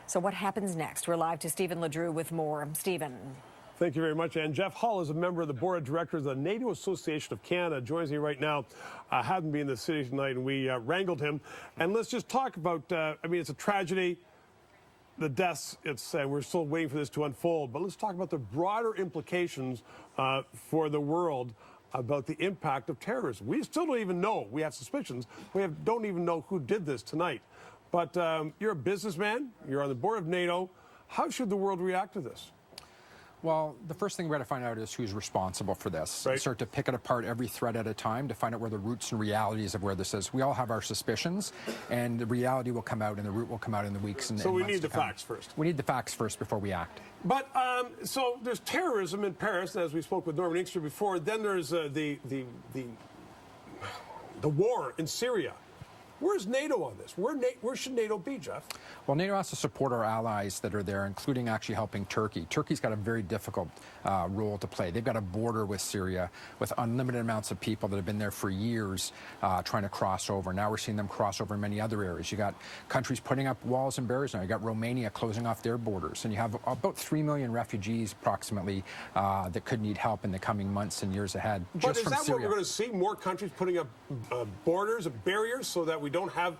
So what happens next? We're live to Stephen LeDrew with more. Stephen. Thank you very much. And Jeff Hull is a member of the Board of Directors of the NATO Association of Canada. Joins me right now. Hadn't been in the city tonight, and we wrangled him. And let's just talk about, I mean, it's a tragedy. The deaths, we're still waiting for this to unfold. But let's talk about the broader implications for the world about the impact of terrorism. We still don't even know. We have suspicions. Don't even know who did this tonight. But you're a businessman. You're on the board of NATO. How should the world react to this? Well, the first thing we got to find out is who's responsible for this. Right. Start to pick it apart every thread at a time to find out where the roots and realities of where this is. We all have our suspicions, and the reality will come out and the root will come out in the weeks and So we months need the to come. facts first. We need the facts first before we act. But so there's terrorism in Paris, as we spoke with Norman Inkster before. Then there's the war in Syria. Where's NATO on this? Where should NATO be, Jeff? Well, NATO has to support our allies that are there, including actually helping Turkey. Turkey's got a very difficult role to play. They've got a border with Syria with unlimited amounts of people that have been there for years trying to cross over. Now we're seeing them cross over in many other areas. You got countries putting up walls and barriers now. You got Romania closing off their borders. And you have about 3 million refugees approximately that could need help in the coming months and years ahead. But is that what we're going to see? More countries putting up borders and barriers so that we don't have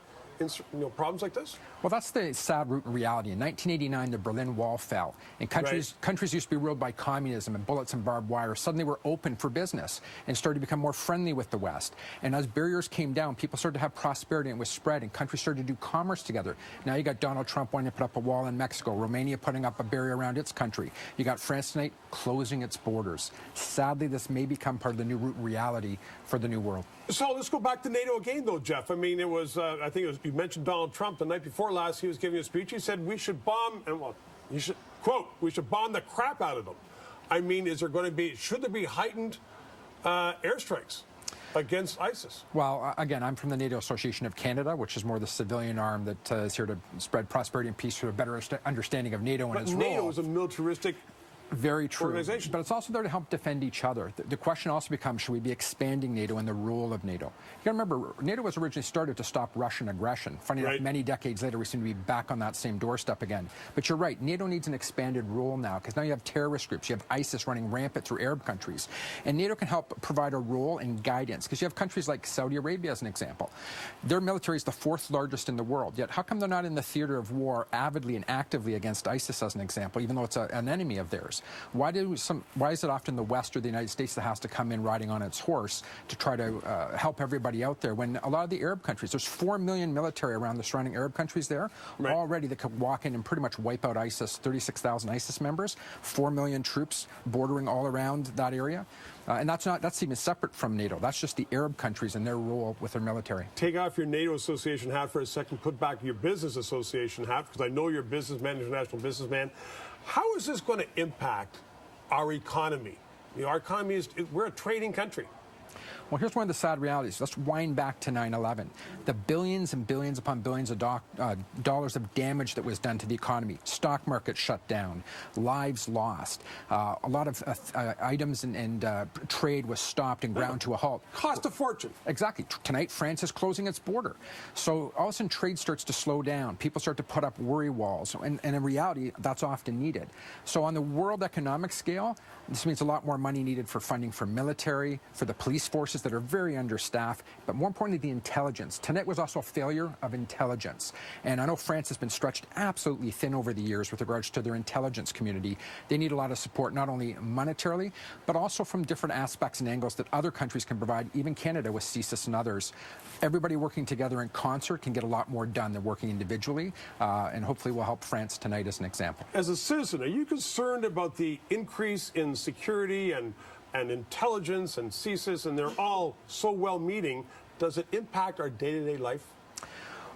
problems like this? Well, that's the sad root in reality. In 1989, the Berlin Wall fell, and countries used to be ruled by communism and bullets and barbed wire. Suddenly were open for business and started to become more friendly with the West. And as barriers came down, people started to have prosperity, and it was spread, and countries started to do commerce together. Now you got Donald Trump wanting to put up a wall in Mexico, Romania putting up a barrier around its country. You got France tonight closing its borders. Sadly, this may become part of the new root reality for the new world. So let's go back to NATO again, though, Jeff. I mean, it was, I think it was, you mentioned Donald Trump the night before last. He was giving a speech. He said we should bomb, and well, you should, quote, we should bomb the crap out of them. I mean, should there be heightened airstrikes against ISIS? Well, again, I'm from the NATO Association of Canada, which is more the civilian arm that is here to spread prosperity and peace through a better understanding of NATO and its role. But NATO is a militaristic Very true. organization. But it's also there to help defend each other. The question also becomes, should we be expanding NATO and the role of NATO? You got to remember, NATO was originally started to stop Russian aggression. Funny enough, many decades later, we seem to be back on that same doorstep again. But you're right, NATO needs an expanded role now, because now you have terrorist groups. You have ISIS running rampant through Arab countries. And NATO can help provide a role and guidance, because you have countries like Saudi Arabia, as an example. Their military is the 4th largest in the world. Yet how come they're not in the theater of war avidly and actively against ISIS, as an example, even though it's an enemy of theirs? Why is it often the West or the United States that has to come in riding on its horse to try to help everybody out there, when a lot of the Arab countries, there's 4 million military around the surrounding Arab countries there already that could walk in and pretty much wipe out ISIS, 36,000 ISIS members, 4 million troops bordering all around that area. And that's even separate from NATO. That's just the Arab countries and their role with their military. Take off your NATO association hat for a second, put back your business association hat, because I know you're a businessman, international businessman. How is this going to impact our economy? You know, our economy we're a trading country. Well, here's one of the sad realities. Let's wind back to 9/11. The billions and billions upon billions of dollars of damage that was done to the economy. Stock market shut down, lives lost. A lot of items and trade was stopped and ground to a halt. Cost a fortune. Exactly. Tonight, France is closing its border. So all of a sudden, trade starts to slow down. People start to put up worry walls. And in reality, that's often needed. So on the world economic scale, this means a lot more money needed for funding for military, for the police forces that are very understaffed, but more importantly, the intelligence. Tonight was also a failure of intelligence. And I know France has been stretched absolutely thin over the years with regards to their intelligence community. They need a lot of support, not only monetarily, but also from different aspects and angles that other countries can provide, even Canada with CSIS and others. Everybody working together in concert can get a lot more done than working individually, and hopefully will help France tonight as an example. As a citizen, are you concerned about the increase in security and intelligence and CSIS, and they're all so well meeting? Does it impact our day-to-day life?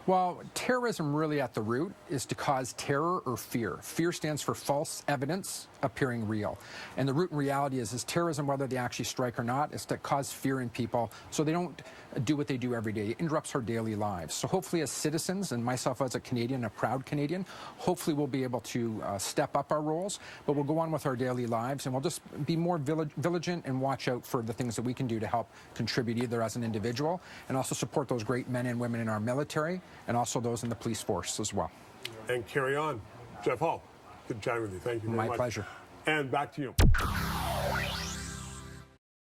Well, terrorism really at the root is to cause terror or fear. Fear stands for false evidence appearing real. And the root in reality is terrorism, whether they actually strike or not, is to cause fear in people so they don't do what they do every day. It interrupts our daily lives. So hopefully as citizens, and myself as a Canadian, a proud Canadian, hopefully we'll be able to step up our roles, but we'll go on with our daily lives, and we'll just be more vigilant and watch out for the things that we can do to help contribute either as an individual and also support those great men and women in our military and also those in the police force as well. And carry on. Jeff Hall, good chatting with you. Thank you very much. My pleasure. And back to you.